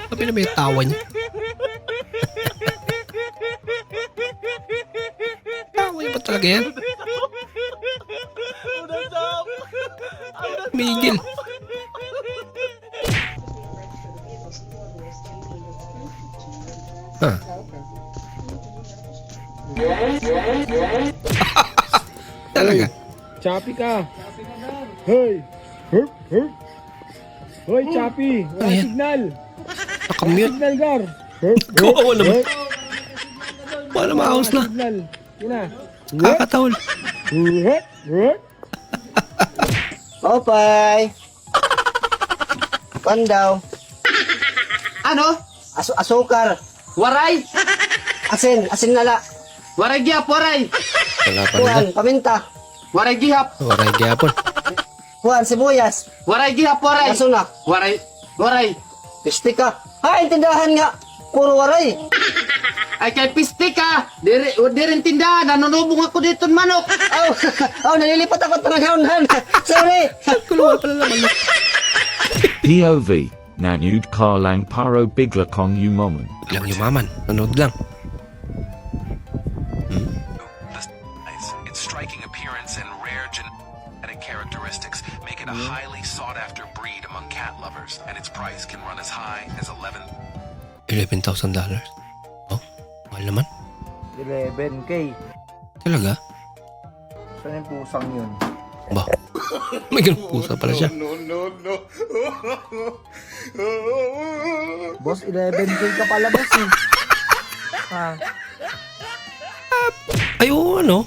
Sabi na may tawa niya. Tawa niya ba talaga yan? Miguel. Ah. Talaga? Chappy ka. Hoy. Herp, herp. Hoy, Chappy. Wala Ayan. signal. Nakamute. Signal, Gar. Herp, herp. Kawawa naman. herp. Wala maahos na. Signal. Yun na. Kakatawal. Herp, herp. Opay! Pan daw. Ano? Asukar. Waray! Asin nala. Waray gihap, waray! Wala pa nila. Kuan, paminta. Waray gihap! Waray gyapon. Kuan, sibuyas. Waray gihap, waray! Asuna. Waray! Waray! Pistika. Ha, intindahan nga. Puro waray. Ay kay piste ka! Dirin tindahan, nanunubong ako dito ng manok! Nalilipat ako tanagaw-nahan. Sorry. Kuluwa pala naman. POV, Nanud Karlang Paro Biglakong Umoman. Lang yumaman. Nanood lang. Its striking appearance and rare genetic characteristics make it a highly sought-after breed among cat lovers, and its price can run as high as $11,000. Oh, mahal naman. 11K. Talaga? Saan yung pusang yun? Ba? May ganun pusa pala siya. Boss, 11K ka pala, boss eh. Ha? Ay, oo, ano?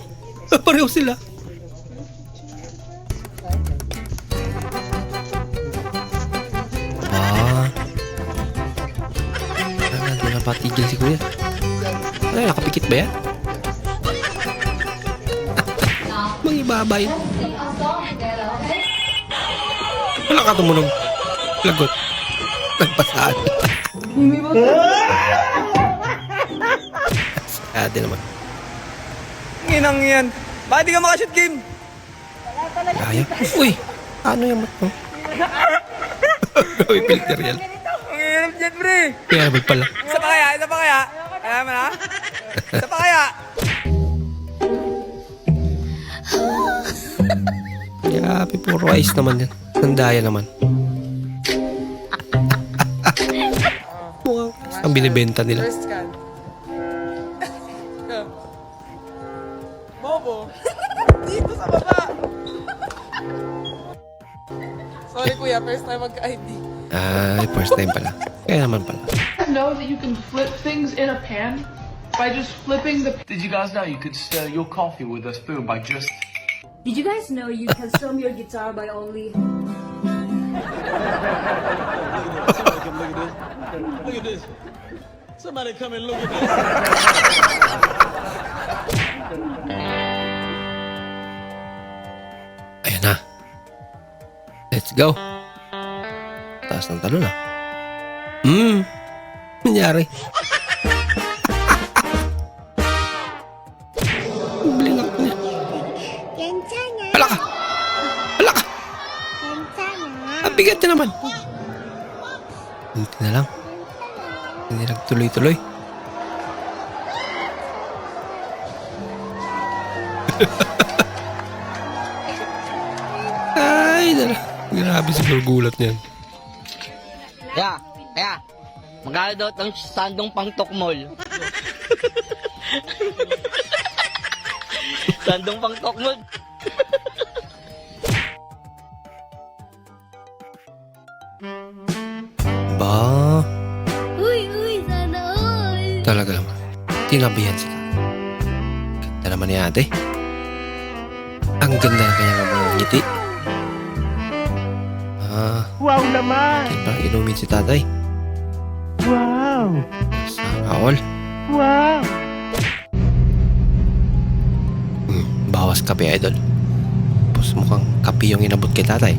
Pareho sila. Hindi na patigil si kuya. Ay, nakapikit ba yan? Mangibabay. Wala ka tumunog. Lagot. Nagpasaan. Sade naman. Nginang yan. Bakit di ka makashoot game? Kaya. Uy! Ano yung mat mo? Gawin filter yan. Ang hirap dyan, pre. Kaya naman pala. Isa pa kaya? Isa pa kaya? Kaya mo na? Isa pa kaya? Kaya, puro ice naman yan. Sandaya naman. Mukhang ang binibenta nila. First scan. Bobo. Dito sa baba. Sorry kuya, first time magka-ID. Ay, first time pala. Kaya naman pala. Know that you can flip things in a pan by just flipping the. Did you guys know you could stir your coffee with a spoon by just... Did you guys know you can strum your guitar by only... Look at this. Somebody come and look at this. Ayan na. Let's go. Taas ng talon ah. Nangyari. Blinak niya. Hala ka. Hala ka. Ang bigat niya naman. Buti na lang. Hindi nagtuloy-tuloy. Ay, grabe siguro gulat niyan. Kaya. Magkano daw itong sandong pang tokmol? Sandong pang tokmol? Ba? Uy, sana all. Talaga naman. Tinabihan sila. Ganda naman ni ate. Ang ganda na kanya ng mga ngiti. Wow naman. Yan parang inumin si tatay. Wow. Sana all. Wow. Bawas kape, idol. Tapos mukhang kape yung inabot kay tatay.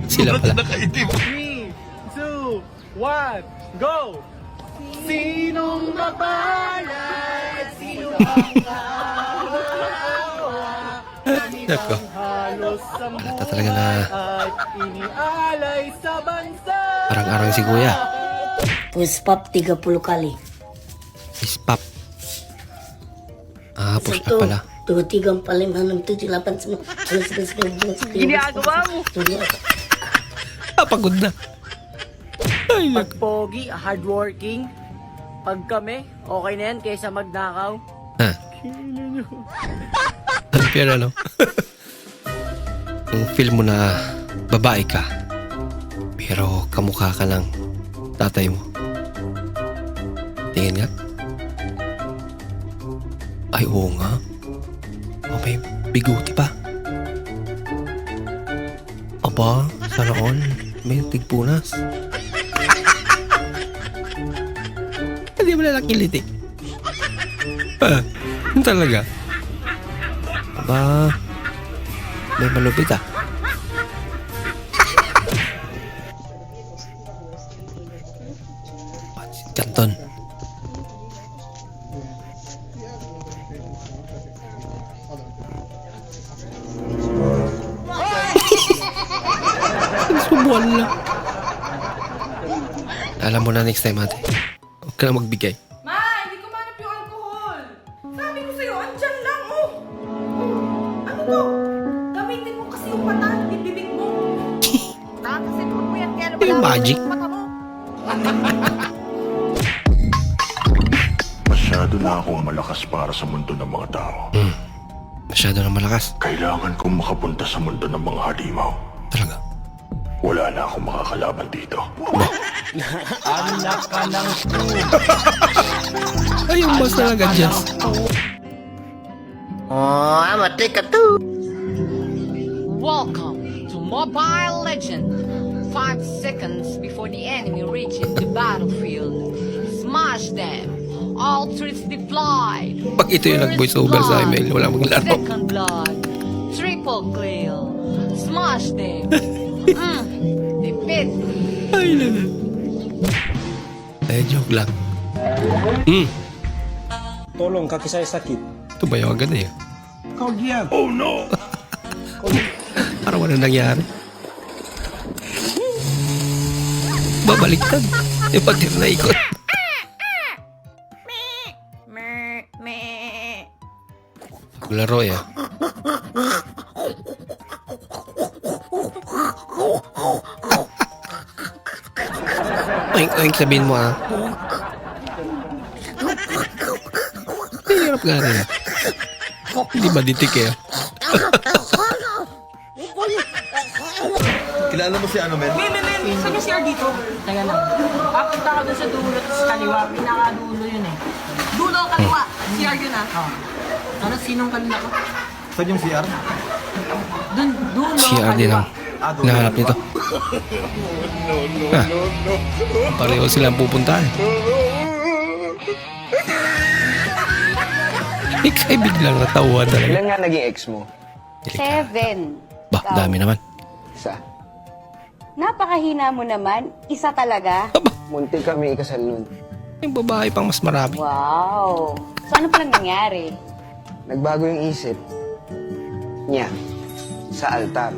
Si Sila pala. 3, 2, 1, go! Sinong mapalad? Sino ang hawa? Nako. Halos ang Halata talaga na at inialay sa bansa. arang-arang si kuya. Push pop 30 kali. Is pop. Ah, push up pala. 2, 3, 4, 5, 6, 7, 8, 9, 10, 11, 12, 13, 14, 15, 16, 17, 18, 19, 20. Pagod na. Ay, nako. Pogi, hardworking. Pag kami, okay na yan kaysa magnakaw. Ha? Unfair, ano? Kung feel mo na babae ka, pero kamukha ka lang tatay mo. Tingin nga. Ay, oo nga. O, may biguti pa. Aba, sana all. May tigpunas. Hindi mo na nakiliti. Ah, yun talaga. Aba, may malupit ah. Pansit Canton. Subuan lang. Alam mo na next time ate. Huwag ka na magbigay. Ma, hindi ko manap yung alcohol. Sabi ko sa'yo, andyan lang, oh. Ano to? Gamitin mo kasi yung mata, bibig mo. Nakakasin mo yan, kaya Yung magic. mata mo. Masyado na akong malakas para sa mundo ng mga tao. Masyado na malakas. Kailangan kong makapunta sa mundo ng mga halimaw. Talaga. Wala na akong makakalaban dito. Anak ka ng Ay, yung boss talaga dyan. Oh, I'm a take a two. Welcome to Mobile Legend. 5 seconds before the enemy reaches the battlefield. Smash them. All troops deployed. Pag ito yung nag-voice over sa email, wala maglaro. Second blood. Triple kill. Smash them. Defeat. Ay, naman. Ay, joke lang. Tolong, kaki saya sakit. Tumayo agad eh. Kau diam. Oh no! Parang wala nangyari. Babaliktad. Yung patir na ikot. Laro eh. Oink, oink, sabihin mo ah. Hirap ka rin. Hindi ba ditik eh? Kilala mo si ano, men? Saan yung CR dito? Teka lang. Papunta ka doon sa dulo at sa kaliwa. Pinakadulo yun eh. Dulo, kaliwa. CR yun ah. Ano, sinong kanina ko? Saan yung CR? Doon, dulo, CR din ang nahanap nito. Ah, pareho silang pupuntahan. Ikay biglang natawa talaga. Ilan nga naging ex mo? 7. Bah, dami naman. Isa. Napakahina mo naman. Isa talaga. Munti kami ikasal nun. Yung babae pang mas marami. Wow. So ano palang nangyari? Nagbago yung isip niya sa altar.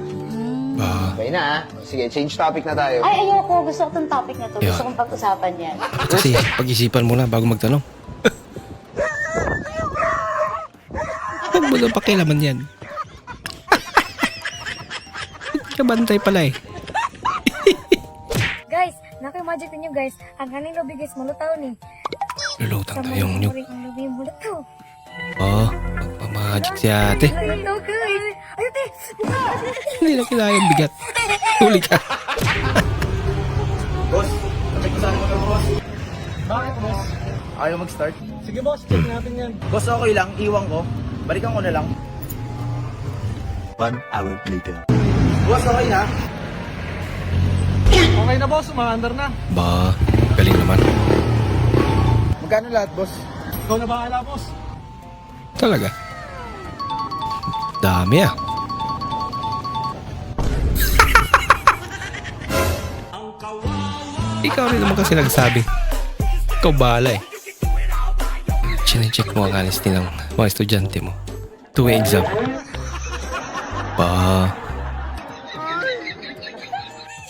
Bah, Okay na ah. Sige, change topic na tayo. Ay, ayoko. Gusto ko itong topic na to. Yeah. Gusto kong pag-usapan yan. kasi pag-isipan mo na bago magtanong. Huwag mo na pakilaman yan. Kabantay pala eh. Guys, naka-imagine ninyo guys. Ang kanino bigis malutaw ni. Lulutang tayo yung nyug. Ang lubi malutaw. Oh, magpamagic si ate. Malutaw guys. Ay, ate. Hindi na kailangan yung bigat. Huli ka. Boss, napagkasahan mo na, boss. Bakit, boss? Ayaw mag-start? Sige, boss. Check natin yan. Boss, okay lang. Iwan ko. Balikan ko na lang. 1 hour later. Boss, okay na? Okay na, boss. Umaandar na. Bah, galing naman. Magkano lahat, boss? Ikaw na bahala, boss. Talaga. Dami ah. Ikaw rin naman kasi nagsabi. Ikaw bahala eh. Chine-check mo ang honesty ng mga estudyante mo. Tuwing exam. Pa.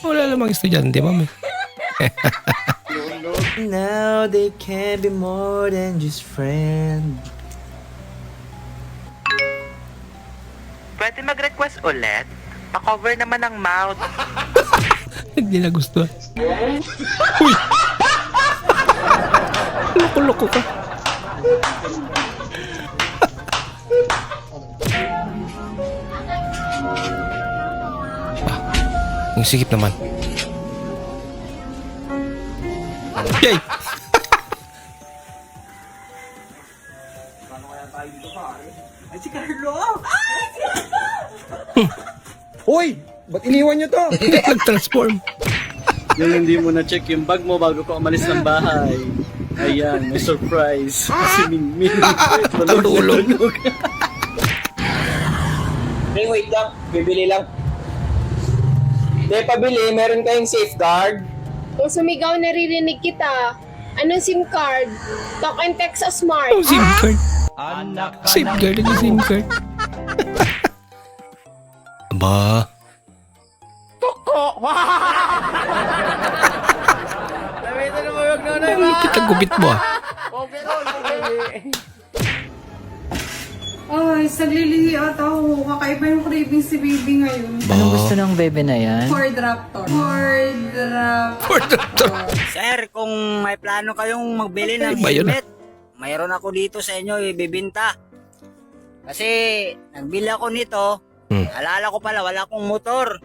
Wala namang estudyante, mami. Now they can be more than just friends. Pwede mag-request ulit? Pa-cover naman ng mouth. Hindi na gusto. Uy! Loko-loko ka. Ang sikip naman. Yay! Hoy! Ba't iniwan nyo to? Nag-transform. Yung hindi mo na-check yung bag mo bago ko umalis ng bahay. Ayan, may surprise. Si Mingming. Tulog. Hey, wait lang. Bibili lang. Hindi, pabili. Meron kayong safeguard. Kung sumigaw, naririnig kita. Anong SIM card? Talk and text sa smart. Oh, SIM card. Safeguard ang SIM card. Aba. Ang lupit ang gupit mo ah. Ay, saglilihi ata ako. Kakaiba yung craving si baby ngayon. Anong gusto ng bebe na yan? Ford Raptor. Sir, kung may plano kayong magbili ng Iba yun, helmet, mayroon ako dito sa inyo ibibinta. Kasi nagbili ako nito, alala ko pala wala akong motor.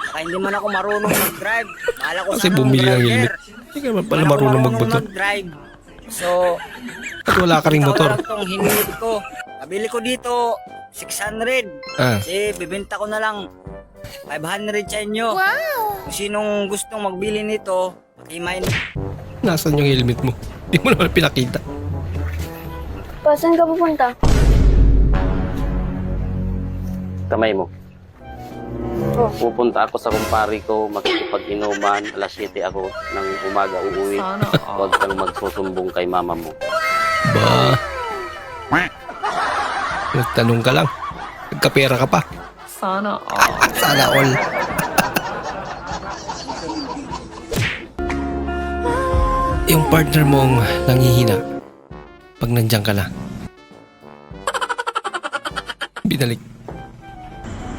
Saka hindi man ako marunong mag-drive. Akala ko Kasi sana bumili ng driver. helmet. Hindi ka naman pala marunong magmotor. mag-drive. So, At wala ka ring ito motor. lang tong hinilid ko. Nabili ko dito 600. Ah. Kasi bibenta ko na lang 500 sa inyo. Wow! Kung sinong gustong magbili nito, pakimain. Nasaan yung helmet mo? Hindi mo naman pinakita. Saan ka pupunta? Kamay mo. Pupunta ako sa kumpari ko, makikipag-inuman, alas 7 ako ng umaga uuwi. Huwag kang magsusumbong kay mama mo. Ba? Nagtanong ka lang. Nagkapera ka pa. Sana Sana all. Yung partner mong nanghihina pag nandiyan ka na. Binalik.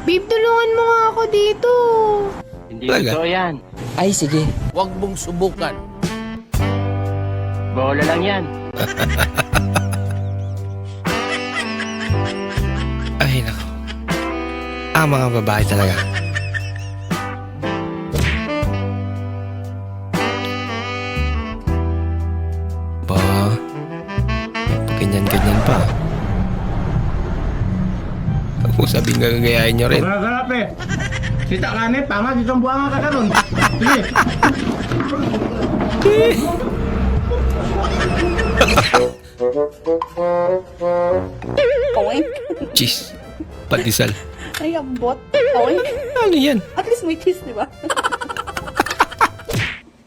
Babe, tulungan mo nga ako dito. Hindi Talaga? totoo yan. Ay, sige. Huwag mong subukan. Bola lang yan. Ay, nako. Mga babae talaga. Ba? Ganyan-ganyan pa. Tapos sabing gagayahin nyo rin. Ganap eh. Kita ka na, panga, dito ang buwangan ka na nun. Sige. Cheese. Patisal. Ay, ang bot. Okay. Ano yan? At least may cheese, di ba?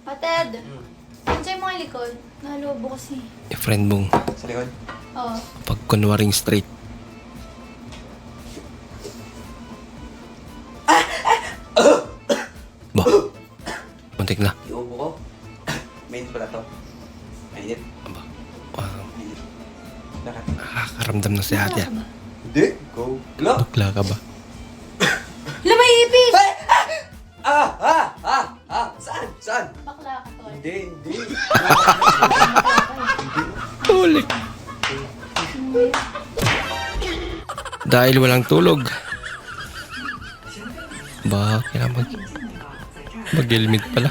Pated, enjoy mo ang likod. Nalubo kasi. Yung friend mong Sa likod. Oo. pag kunwaring straight. Ba? Muntik na. Iubo ko. Mainit pala to. Mainit. Mainit. Lakad. Nakakaramdam na si ate. Hindi. Go. Look. Bakla ka ba? Lamay ipis! Saan? Saan? Bakla ka, tol. Hindi. Huli. Dahil walang tulog. Ba, kailangan mag-helmet pala.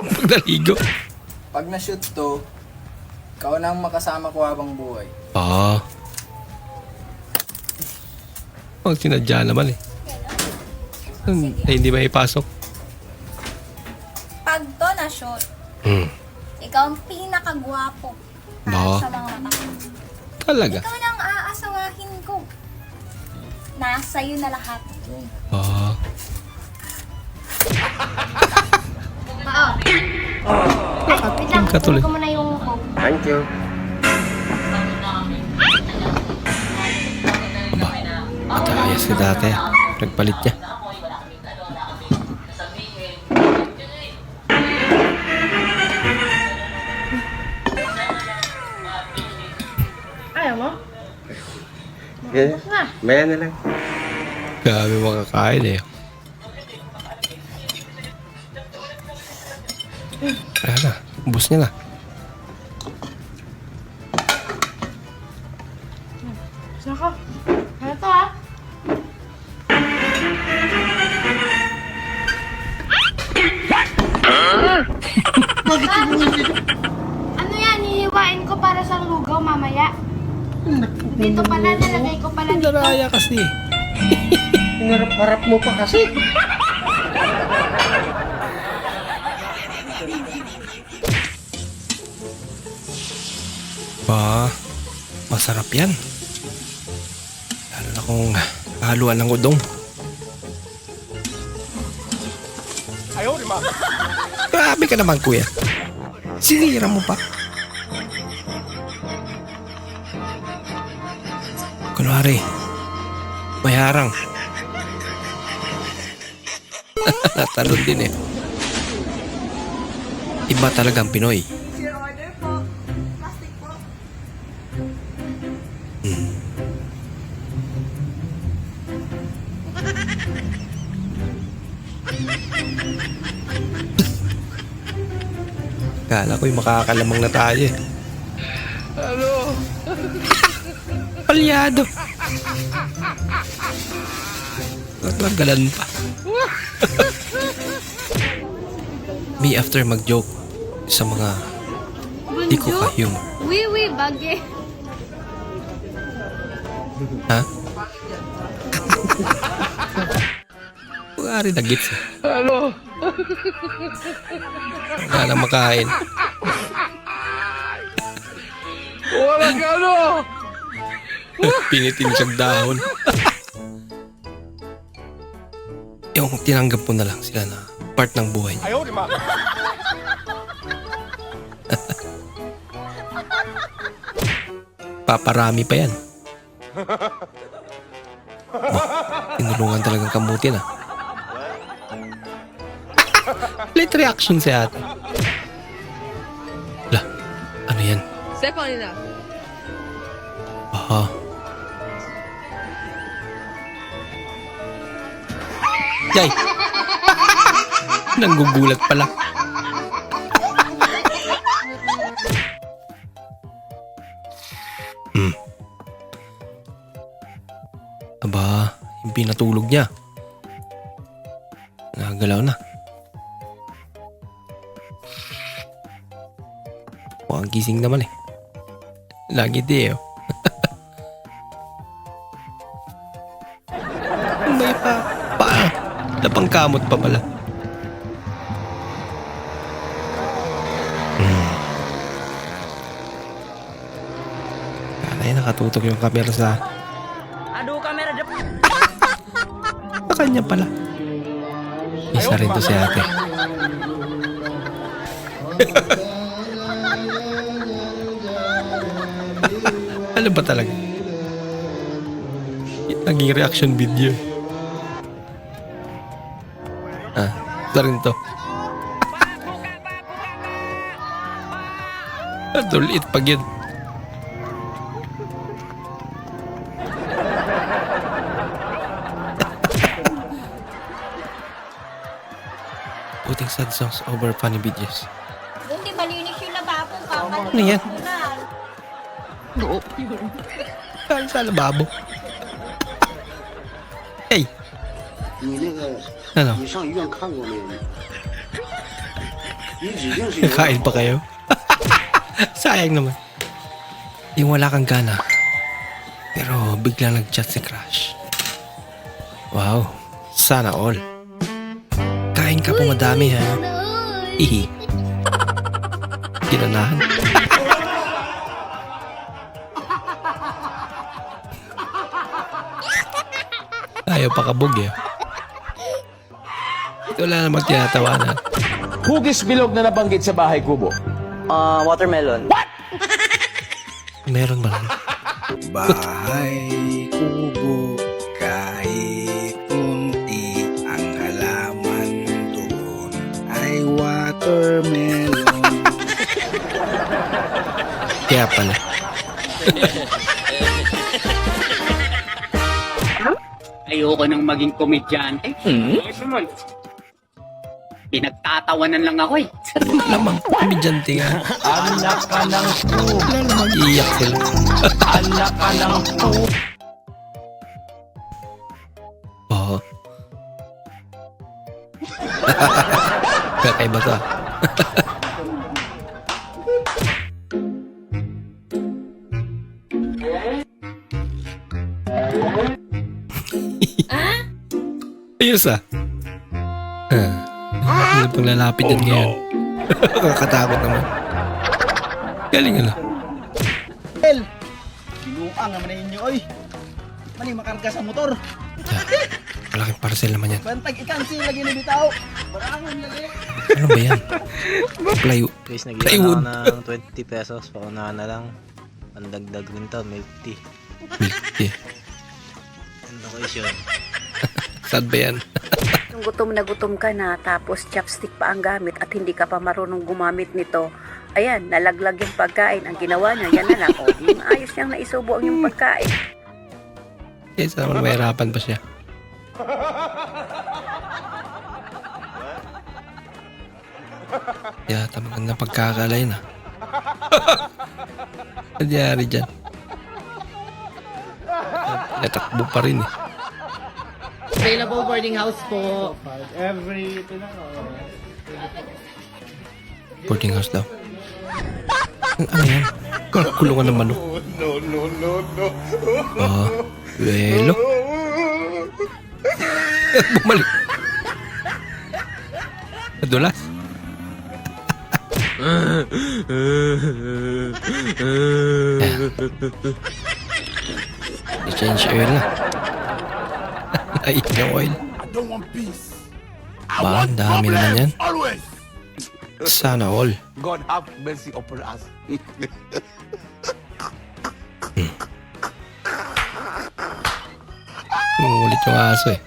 Pag naligo. Pag na-shoot to, ikaw na ang makasama ko habang buhay. Ah. Ang sinadya naman eh. Hindi ba ipasok? Pag to na shoot, ikaw ang pinakagwapo Ba? sa mga mata ko. Talaga? Ikaw na ang aasawahin ko. Nasa iyo na lahat. Ah. Katuloy. Huwag mo na yung coke. Thank you. Aba, matayas si dati. Nagpalit niya. Ayaw mo? Yeah. Maya na lang. Grabe makakain eh. Kaya na, ubos niya na. Saka. Ano to ah? Ano yan? Hihiwain ko para sa lugaw mamaya. Dito pala, nalagay ko pala dito. Naraya kasi. Harap mo pa kasi. Ba, masarap yan. Lalo na kung haluan ng udong. Ayaw, di ba? Grabe ka naman, kuya. Sinira mo pa. Kunwari, may harang. Natalon din eh. Iba talagang Pinoy. Kala ko'y makakalamang na tayo eh. Ano? Palyado. Natagalan pa. Me after mag-joke sa mga di ko ka-humor. Wiwi, bagay. Ha? Pagkari na gits eh. Ano? Wala na makain. Walang ano? Pinitin siyang dahon. Yung tinanggap ko na lang sila na part ng buhay niya. Ayaw, di ba? Paparami pa yan. Tinulungan talagang kamutin ah. Late reaction si ate. Lah, ano yan? Step on it now. Aha. Yay! Nanggugulat pala. Aba, yung pinatulog niya. Nagalaw na. Mukhang gising naman eh. Lagi di eh. May pa. Lapang kamot pa pala. Kaya nakatutok yung camera sa kanya pala. Isa rin to si ate. Ano ba talaga? Naging reaction video. Isa rin to. Dulit pag yun. Putting sad songs over funny videos. Hindi malinis yung lababo. Kapal. Ano yan? Saan sa lababo? Hey! Ano? Kain pa kayo? Sayang naman. Yung wala kang gana. Pero biglang nag-chat si Crush. Wow. Sana all. Kain ka po madami ha. Ihi. Ginanahan. Ayaw pa kabog eh. Ito wala namang tinatawanan. Hugis bilog na nabanggit sa bahay kubo. Watermelon. Meron ba lang? Bahay kubo, kahit munti ang halaman doon ay watermelon. Kaya pala. Ayoko nang maging komedyante. Pinagtatawanan lang ako eh. Lamang, komedyante nga. Anak ka ng Wala namang iiyak sila. anak ka ng Oo. Kakaiba to. Ayos ah. Ano pang lalapit yan ngayon? Kakatakot naman. Galing ano. Binuang naman na inyo, oy. Mali makarga sa motor. Malaking parcel naman yan. Bantag ikansi lagi na bitaw. Barangon lagi. Ano ba yan? Guys, Plywood. ng 20 pesos. Paunahan na lang. Pandagdag rin to, milk tea. Milky. Ano ko is yun? Sad ba yan? Kung gutom na gutom ka na, tapos chopstick pa ang gamit at hindi ka pa marunong gumamit nito, ayan, nalaglag yung pagkain. Ang ginawa niya, yan na lang. O, yung ayos niyang naisubo ang yung pagkain. Yes, naman mahirapan pa siya. Yeah, tama na pagkakalay na. Nangyari dyan. Natakbo pa rin eh. Available boarding house po. Boarding house daw. Ano yan? Kulungan ng manok. No. Ah, welo. Bumalik. Nadulas. I-change oil na. Ay, yung oil. I don't want peace. Ba, ang dami naman yan. Always. Sana all. God have mercy upon us. Umulit yung aso eh.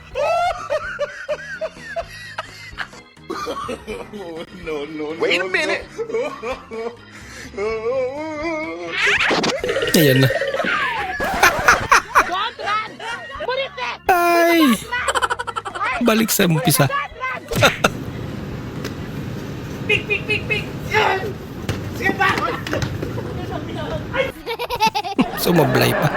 No. Wait a minute. Ayan na. Ay! Balik sa umpisa. Pik! Yan! Sige pa! Sumablay pa.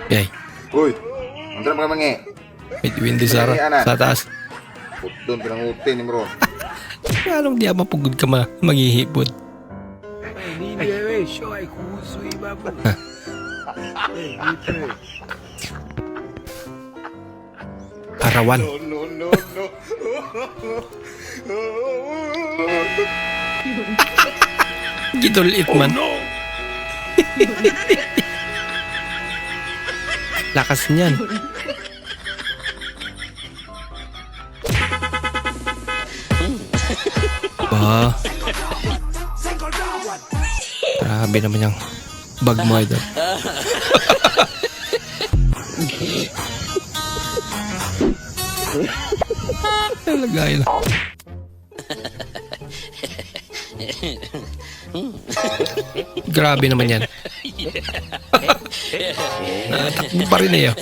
Yay. Uy, andra mga mange. May windy sa taas. Doon pinangutin ni bro. Anong di mapugod ka maghihipod? Arawan. No. Gidulit man. Lakas niyan. Ba. Grabe naman yung bag mo ito. Nalagay lang. Grabe naman yan. Natakbo pa rin eh.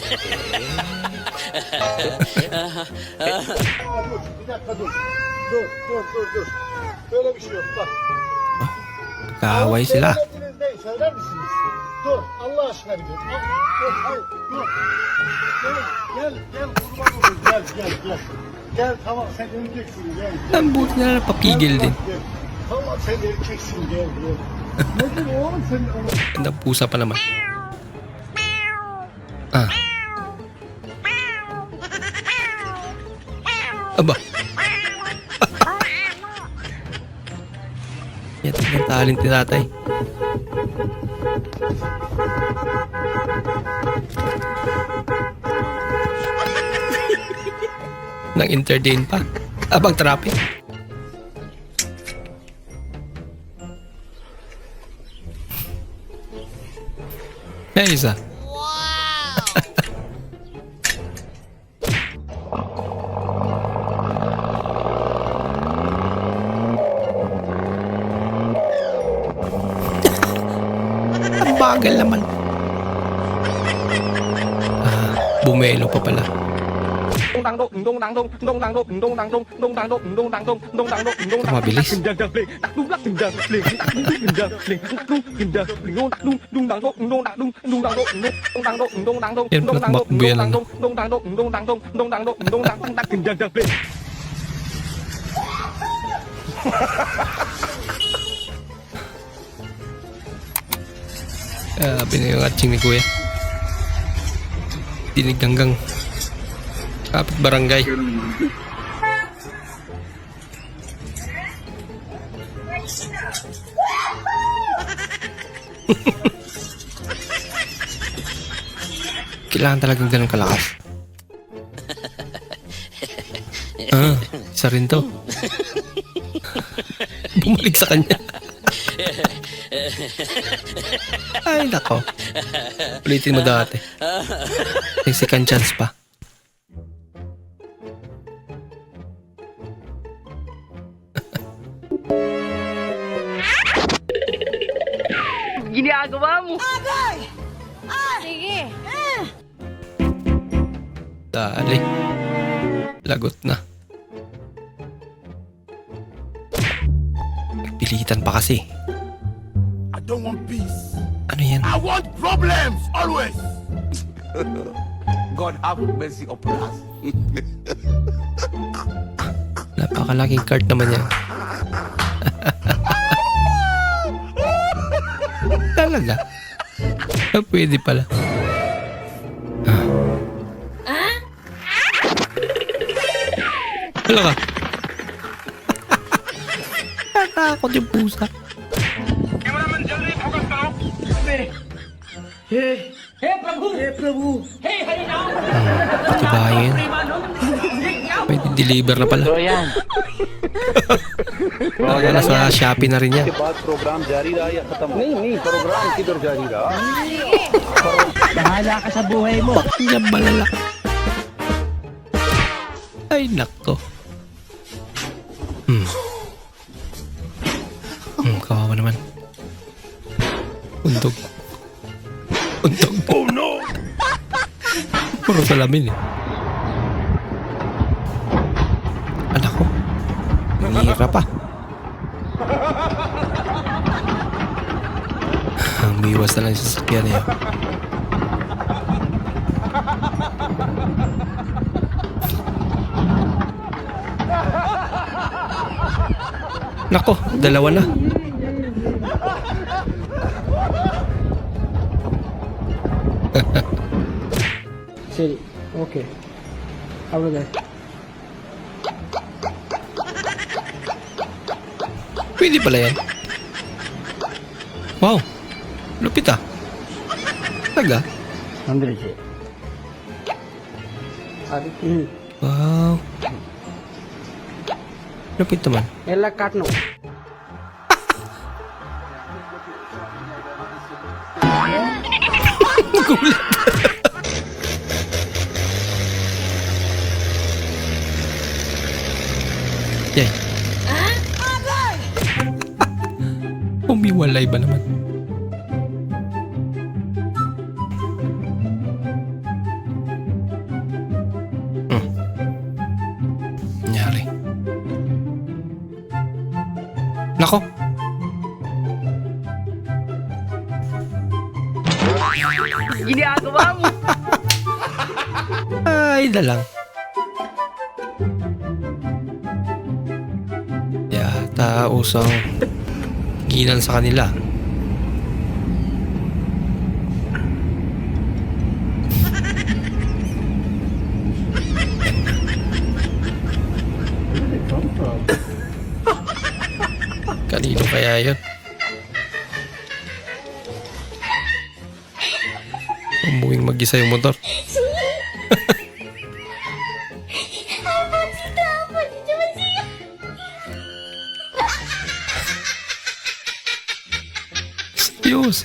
Kaaway sila. Dur Allah aşkına bir dur. Gel. Gel tamam sen öleceksin gel. Ang buti na napapigil din. Tamam sen erkeksin gel. Nedir oğlum sen onu? Ganda pusa pa naman. Ah. Aba. Yan ang talent ni tatay. Nag-entertain pa. Abang traffic. Hey, isa. Ang bagal naman. Bumelo pa pala. Mabilis. Yan pala tumakbo yan ano. Yung atsing ni Kuya. Dinig hanggang kapit barangay. Kailangan talagang ganun kalakas. Isa rin to. Bumalik sa kanya. Ay, nako. Ulitin mo dati. May second chance pa. Ginagawa mo! Agay! Sige! Dali. Lagot na. Pilitan pa kasi. I don't want peace. Ano yan? I want problems always. God have mercy upon us. Napakalaking card naman yan. Talaga? Pwede pala. Wala ka. Natakot yung pusa. Patibayin. Pwede deliver na pala. Wala na sa Shopee na rin yan. program jari raha ya khatam? Nahi, program kidhar jari raha? Bahala ka sa buhay mo. Pakinggan malala. Ay, nako. Kawawa naman. Untog. Oh no! Puro salamin eh. Anak ko. Nangira pa. Umiwas na lang sa sasakyan niya. Nako, dalawa na. Seri, okay. Hablo de. Pwede pala yan. Wow. Lupit ah. Taga. Andrés. Wow. Lupit naman. Ella Katno. Gulat. Yan. Umiwalay ba naman? Nangyari. Nako. Ginagawa mo! Ay, dalang. Yata usang ginan sa kanila. Kanino kaya yun? Umuwing mag-isa yung motor. Apa sih? Carlos.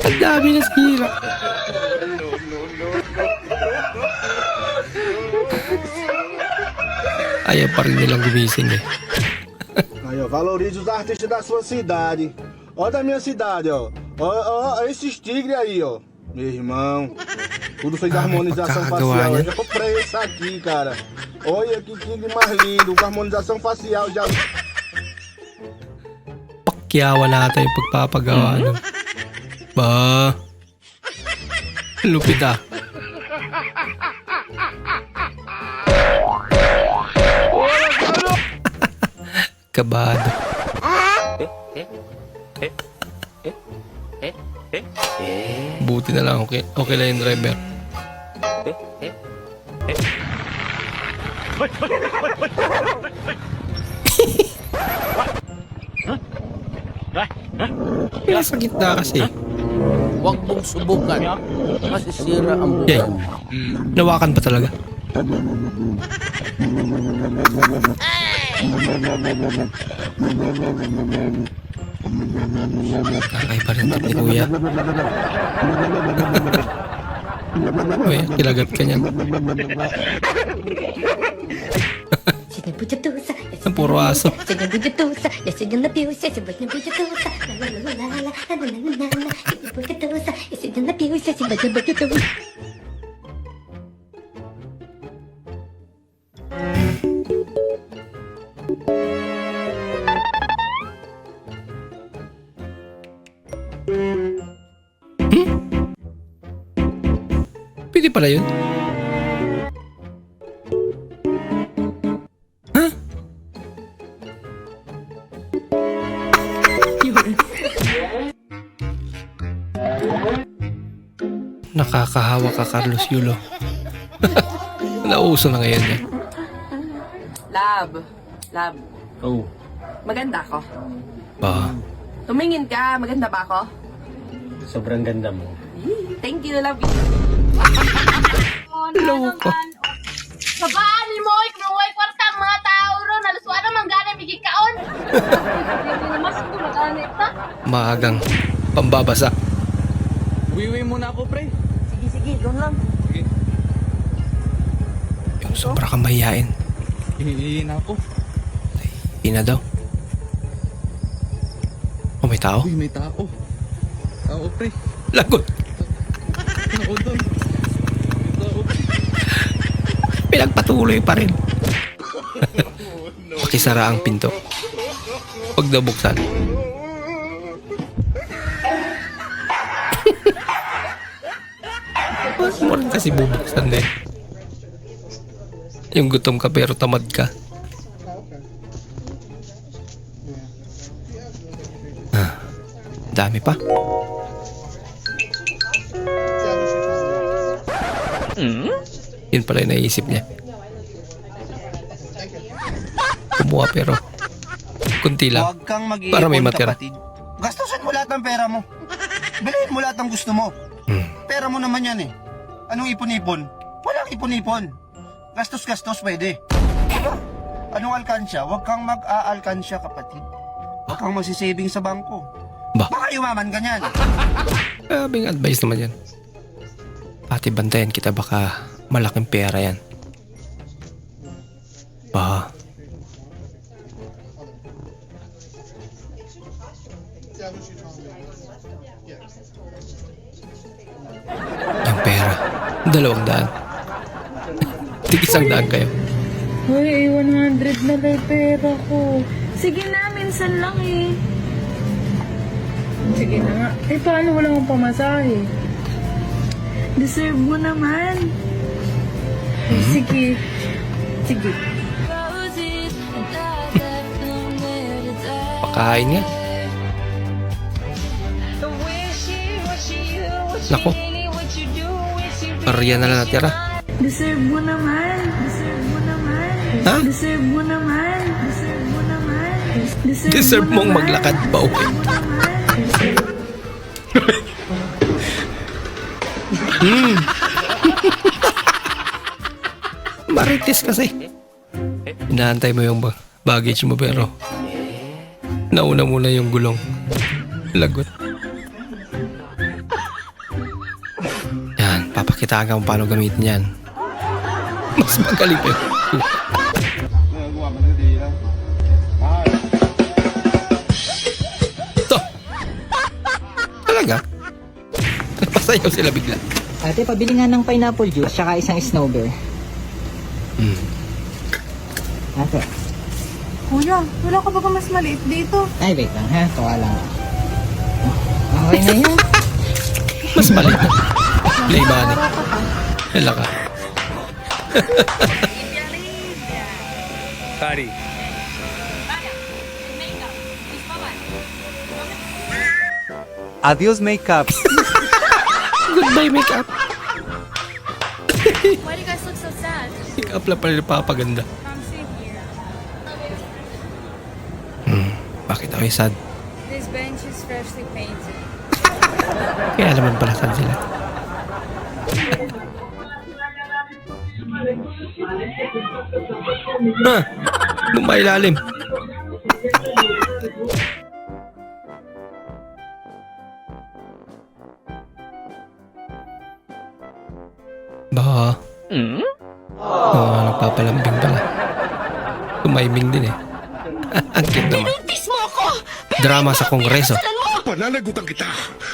Ang dami na sira. Ayaw pa rin nilang gumising eh. Aí, ó, valorize os artistas da sua cidade. Ó da minha cidade, ó. Ó, esses tigres aí, ó. Meu irmão. Tudo fez harmonização pagkakagawa facial. niya. Eu comprei esse aqui, cara. Olha que tigre mais lindo. Com harmonização facial já. Pakyawa nata yung pagpapagawa. No? Ba? Lupit ah. Kabado. Buti na lang, okay lang yung driver. Nasa gitna kasi. Huwag mong subukan. Masisira ang buhay. Yay. Nawakan pa talaga. Kakay pa rin ni kuya. Uy, kilagat ka niyan. Ang puro aso. Pwede pala yun. Huh? Nakakahawa ka, Carlos Yulo. Nauso na ngayon yan. Love. Oh. Maganda ako. Ba? Tumingin ka, maganda ba ako? Sobrang ganda mo. Thank you, love you. Loko. Sabaan mo, ikruway kwartang mga tao ron. Naluswa naman gana bigay kaon. Mas kulo ka nita. Maagang pambabasa. Uwi muna ako, pre. Sige, doon lang. Yung sobra kang mahihain. Hihihin ako. Ina daw. Oh, may tao? Uy, may tao. Tao, pre. Lagot. Tao doon. Pinagpatuloy pa rin. Pakisara ang pinto. Huwag daw buksan. Mo rin kasi bubuksan din. Yung gutom ka pero tamad ka. Dami pa. Yun pala yung naisip niya. Kumuha pero kunti lang. Huwag kang mag-iipon, Para may matira. kapatid. Gastusin mo lahat ng pera mo. Bilhin mo lahat ng gusto mo. Pera mo naman yan eh. Anong ipon-ipon? Walang ipon-ipon. Gastos-gastos pwede. Diba? Anong alkansya? Huwag kang mag-aalkansya, kapatid. Huwag kang magsisaving sa bangko. Ba? Baka yumaman ka niyan. Sabing advice naman yan. Pati bantayan kita baka malaking pera yan. Ba? Yung pera. 200. Tig-100 kayo. Hoy, 100 na lang pera ko. Sige na, minsan lang eh. Sige na nga. Eh, paano wala akong pamasahe? Deserve mo naman. Sige. Pakain nga. Nako. Pariya na lang natira. Deserve mo naman. Ha? Deserve mo naman. Deserve mong maglakad pa uwi. Marites kasi. Inaantay mo yung baggage mo pero nauna muna yung gulong. Lagot. Yan, papakitaan ka kung paano gamitin yan. Mas magaling pa yun. Ito. Talaga? Napasayaw sila bigla. Ate, pabili nga ng pineapple juice tsaka isang snow bear. Ate. Kuya, wala ka ba mas maliit dito? Ay, wait lang ha. Tuwa lang. Okay na yan. Mas maliit. Play money. Hala ka. Sorry. Adios makeup. Goodbye makeup. Why do you guys look so sad? Makeup lang pala napapaganda. Come sit here. Bakit ako yung sad? This bench is freshly painted. Kaya naman pala sad sila. Lumailalim. Ba? Nagpapalambing pala. Tumaiming din eh. Ang cute naman. Pinuntis mo ako! Drama sa kongreso. Pananagutan kita,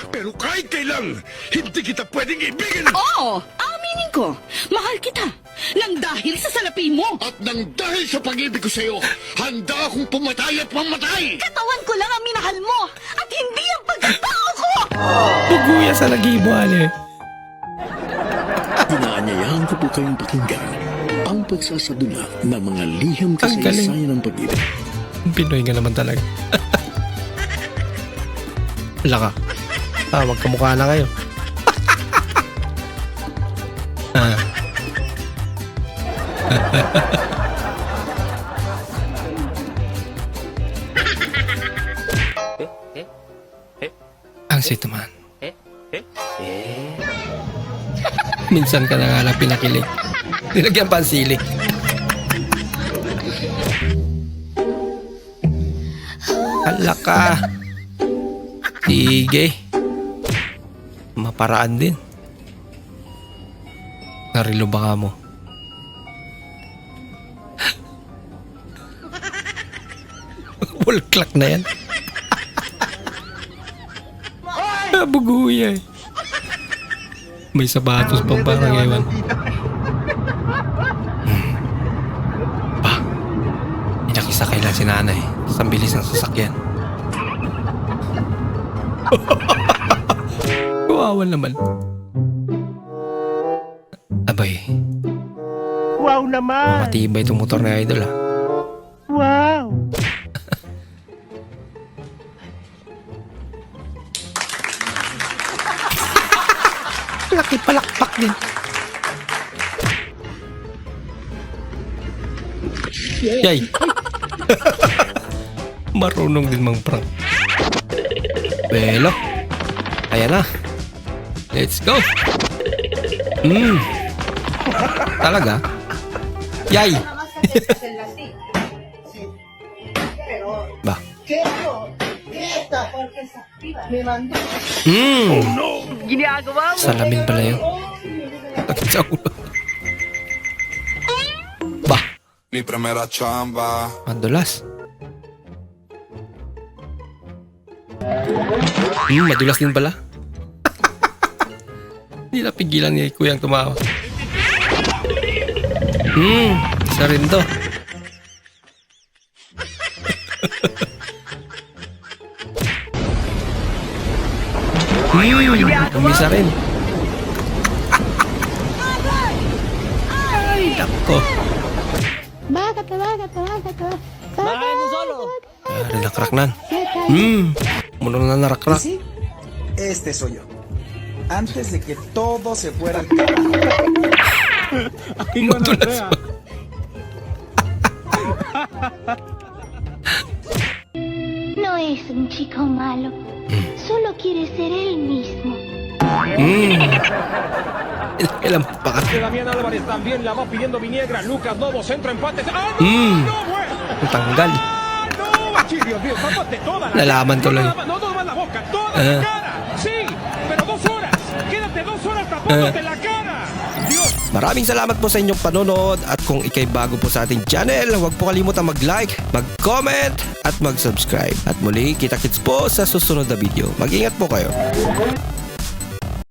pero kahit kailan, hindi kita pwedeng ibigin! Oo! Aminin ko, mahal kita, nang dahil sa salapi mo! At nang dahil sa pag-ibig ko sa'yo, handa akong pumatay at mamatay! Katawan ko lang ang minahal mo, at hindi ang pagkatao ko! Puguya sa nagibuali. Inaanyayahan ko po kayong pakinggan ang pagsasadula ng mga liham kasaysayan ng pag-ibig. Pinoy nga naman talaga. Wala ka. Magkamukha na kayo. Ang sweet naman. Minsan ka na nga lang pinakilig. Nilagyan pa ang sili. Hala ka. Sige. Maparaan din. Narilo baka mo. Wall clock na yan. Buguya eh. May sapatos pang parang ewan. Pa. Inakisakay lang si nanay sa bilis ng sasakyan. Kawawa naman. Abay. Wow naman! Matibay itong motor na idol ah. Wow! Laki palakpak din. Yay! Marunong din mang prank. Belo. Ayan na. Let's go. Talaga? Yay! Ba? Ginagawa mo! Salamin pala yun. Sakit sa ulo. Ba? Mi primera chamba. Madulas. Madulas din pala. Hindi napigilan ni Kuyang tumawa. Isa rin to. Umisa rin. Ay, nako. Bahay mo solo! Ay, nakraknan. Muna na narakrak. Este soy yo. Antes de que todo se fuera al carajo. Madulas pa. No es un chico malo, solo quiere ser él mismo. Kailan pa kasi? Damián Álvarez también la va pidiendo Viniegra. Lucas Novo, centro empate. ¡Ah, no! ¡No, bueno! Ang tanggal. ¡No! Achí, Dios mío, tápate toda la Nalaman ko lang. No nomás la boca, toda la cara. Sí, pero 2 horas. Quédate 2 horas tapándote la cara. Dios. Maraming salamat po sa inyong panonood at kung ikay bago po sa ating channel, huwag po kalimutan mag-like, mag-comment at mag-subscribe. At muli, kita-kits po sa susunod na video. Mag-ingat po kayo.